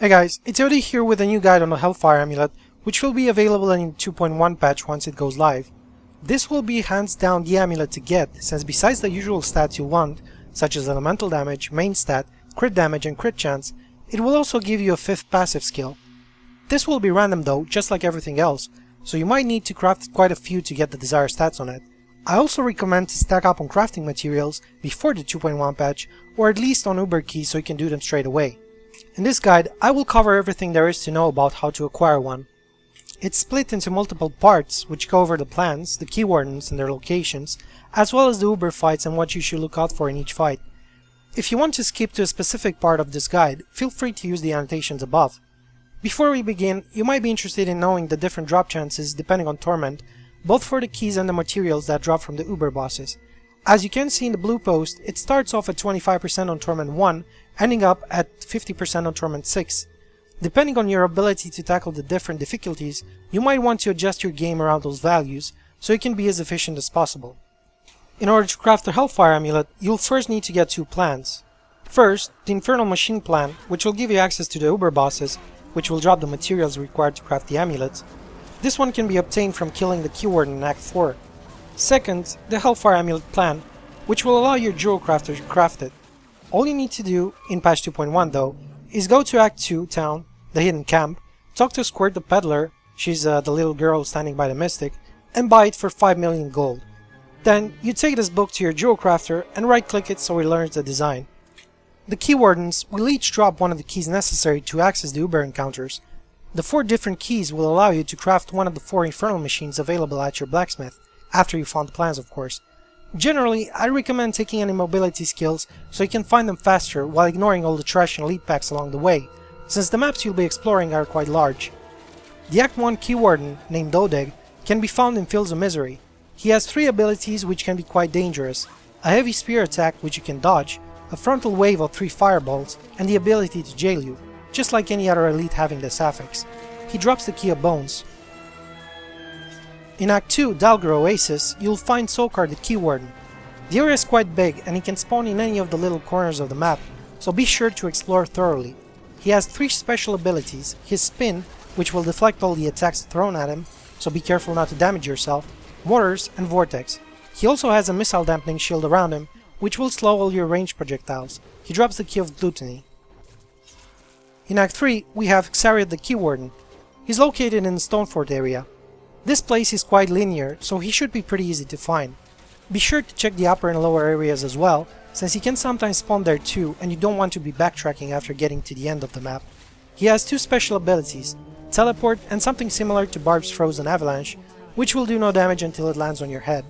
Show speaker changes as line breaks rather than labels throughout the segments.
Hey guys, it's Odie here with a new guide on the Hellfire Amulet, which will be available in 2.1 patch once it goes live. This will be hands down the amulet to get, since besides the usual stats you want, such as elemental damage, main stat, crit damage and crit chance, it will also give you a 5th passive skill. This will be random though, just like everything else, so you might need to craft quite a few to get the desired stats on it. I also recommend to stack up on crafting materials before the 2.1 patch, or at least on Uber keys so you can do them straight away. In this guide, I will cover everything there is to know about how to acquire one. It's split into multiple parts, which cover the plans, the Keywardens and their locations, as well as the Uber fights and what you should look out for in each fight. If you want to skip to a specific part of this guide, feel free to use the annotations above. Before we begin, you might be interested in knowing the different drop chances depending on Torment, both for the keys and the materials that drop from the Uber bosses. As you can see in the blue post, it starts off at 25% on Torment 1, ending up at 50% on Torment 6. Depending on your ability to tackle the different difficulties, you might want to adjust your game around those values, so you can be as efficient as possible. In order to craft the Hellfire Amulet, you'll first need to get 2 plans. First, the Infernal Machine plan, which will give you access to the Uber bosses, which will drop the materials required to craft the amulet. This one can be obtained from killing the Keywarden in Act 4. Second, the Hellfire Amulet plan, which will allow your Jewel Crafter to craft it. All you need to do, in patch 2.1 though, is go to Act 2 town, the hidden camp, talk to Squirt the peddler, she's the little girl standing by the mystic, and buy it for 5 million gold. Then, you take this book to your Jewel Crafter and right click it so it learns the design. The Keywardens will each drop one of the keys necessary to access the Uber encounters. The 4 different keys will allow you to craft one of the 4 infernal machines available at your blacksmith, after you found the plans of course. Generally, I recommend taking any mobility skills so you can find them faster while ignoring all the trash and lead packs along the way, since the maps you'll be exploring are quite large. The Act 1 Keywarden, named Odeg, can be found in Fields of Misery. He has 3 abilities which can be quite dangerous: a heavy spear attack which you can dodge, a frontal wave of 3 fireballs, and the ability to jail you, just like any other elite having this affix. He drops the Key of Bones. In Act 2, Dalgar Oasis, you'll find Sokar the Keywarden. The area is quite big and he can spawn in any of the little corners of the map, so be sure to explore thoroughly. He has 3 special abilities: his Spin, which will deflect all the attacks thrown at him, so be careful not to damage yourself, Mortars, and Vortex. He also has a missile dampening shield around him, which will slow all your ranged projectiles. He drops the Key of Gluttony. In Act 3, we have Xariat the Keywarden. He's located in the Stonefort area. This place is quite linear, so he should be pretty easy to find. Be sure to check the upper and lower areas as well, since he can sometimes spawn there too and you don't want to be backtracking after getting to the end of the map. He has 2 special abilities: Teleport and something similar to Barb's Frozen Avalanche, which will do no damage until it lands on your head.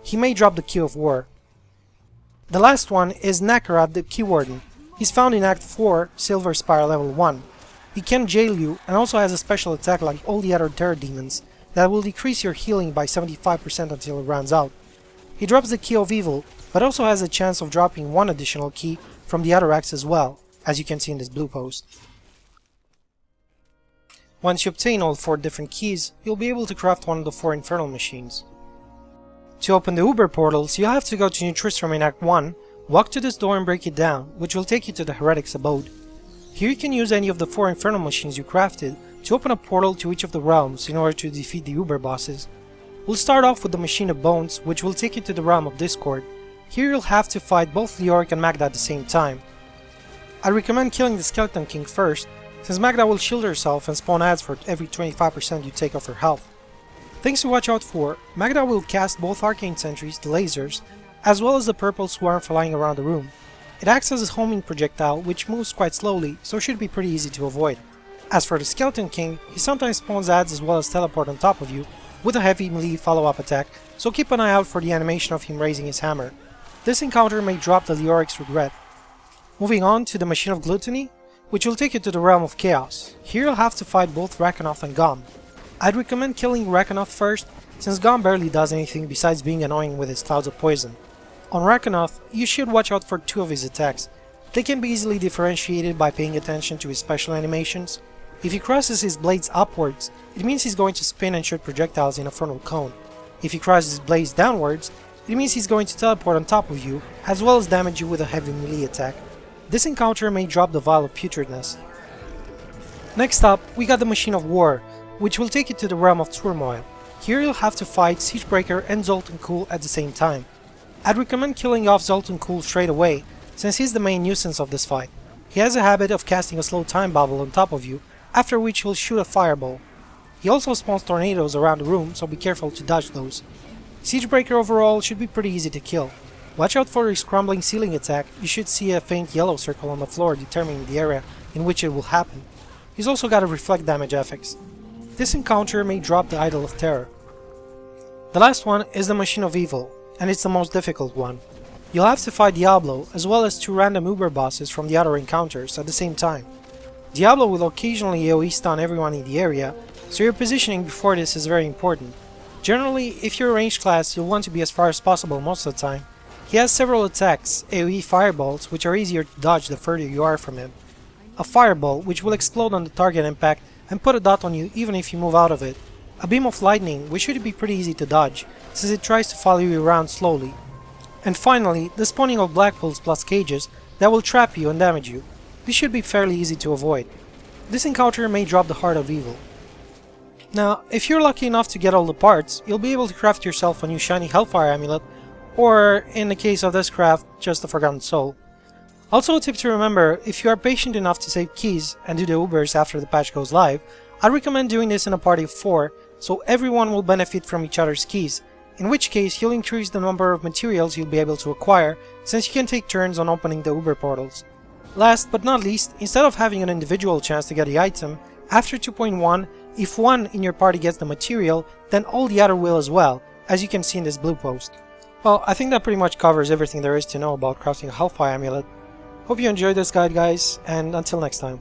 He may drop the Key of War. The last one is Nakarat the Keywarden. He's found in Act 4, Silver Spire level 1. He can jail you and also has a special attack like all the other Terror Demons that will decrease your healing by 75% until it runs out. He drops the Key of Evil, but also has a chance of dropping 1 additional key from the other acts as well, as you can see in this blue post. Once you obtain all 4 different keys, you'll be able to craft one of the 4 infernal machines. To open the Uber portals, you'll have to go to New Tristram in Act 1, walk to this door and break it down, which will take you to the Heretic's abode. Here you can use any of the 4 infernal machines you crafted to open a portal to each of the realms in order to defeat the Uber bosses. We'll start off with the Machine of Bones, which will take you to the realm of Discord. Here you'll have to fight both Leoric and Magda at the same time. I recommend killing the Skeleton King first, since Magda will shield herself and spawn adds for every 25% you take off her health. Things to watch out for: Magda will cast both arcane sentries, the lasers, as well as the purple swarm flying around the room. It acts as a homing projectile which moves quite slowly, so should be pretty easy to avoid. As for the Skeleton King, he sometimes spawns adds as well as teleport on top of you, with a heavy melee follow-up attack, so keep an eye out for the animation of him raising his hammer. This encounter may drop the Leoric's Regret. Moving on to the Machine of Gluttony, which will take you to the realm of Chaos. Here you'll have to fight both Rakanoth and Gom. I'd recommend killing Rakanoth first, since Gom barely does anything besides being annoying with his clouds of poison. On Rakanoth, you should watch out for 2 of his attacks. They can be easily differentiated by paying attention to his special animations. If he crosses his blades upwards, it means he's going to spin and shoot projectiles in a frontal cone. If he crosses his blades downwards, it means he's going to teleport on top of you, as well as damage you with a heavy melee attack. This encounter may drop the Vial of Putridness. Next up, we got the Machine of War, which will take you to the realm of turmoil. Here you'll have to fight Siegebreaker and Zoltan Kuhl at the same time. I'd recommend killing off Zoltan Kuhl straight away, since he's the main nuisance of this fight. He has a habit of casting a slow time bubble on top of you, after which he'll shoot a fireball. He also spawns tornadoes around the room, so be careful to dodge those. Siegebreaker overall should be pretty easy to kill. Watch out for his crumbling ceiling attack. You should see a faint yellow circle on the floor determining the area in which it will happen. He's also got a reflect damage affix. This encounter may drop the Idol of Terror. The last one is the Machine of Evil, and it's the most difficult one. You'll have to fight Diablo, as well as 2 random Uber bosses from the other encounters at the same time. Diablo will occasionally AoE stun everyone in the area, so your positioning before this is very important. Generally, if you're a ranged class, you'll want to be as far as possible most of the time. He has several attacks, AoE fireballs, which are easier to dodge the further you are from him. A fireball, which will explode on the target impact and put a dot on you even if you move out of it. A beam of lightning, which should be pretty easy to dodge, since it tries to follow you around slowly. And finally, the spawning of black pools plus cages that will trap you and damage you. This should be fairly easy to avoid. This encounter may drop the Heart of Evil. Now, if you're lucky enough to get all the parts, you'll be able to craft yourself a new shiny Hellfire Amulet, or, in the case of this craft, just a Forgotten Soul. Also a tip to remember, if you are patient enough to save keys and do the Ubers after the patch goes live, I'd recommend doing this in a party of 4, so everyone will benefit from each other's keys, in which case you'll increase the number of materials you'll be able to acquire, since you can take turns on opening the Uber portals. Last but not least, instead of having an individual chance to get the item, after 2.1, if one in your party gets the material, then all the other will as well, as you can see in this blue post. Well, I think that pretty much covers everything there is to know about crafting a Hellfire Amulet. Hope you enjoyed this guide, guys, and until next time.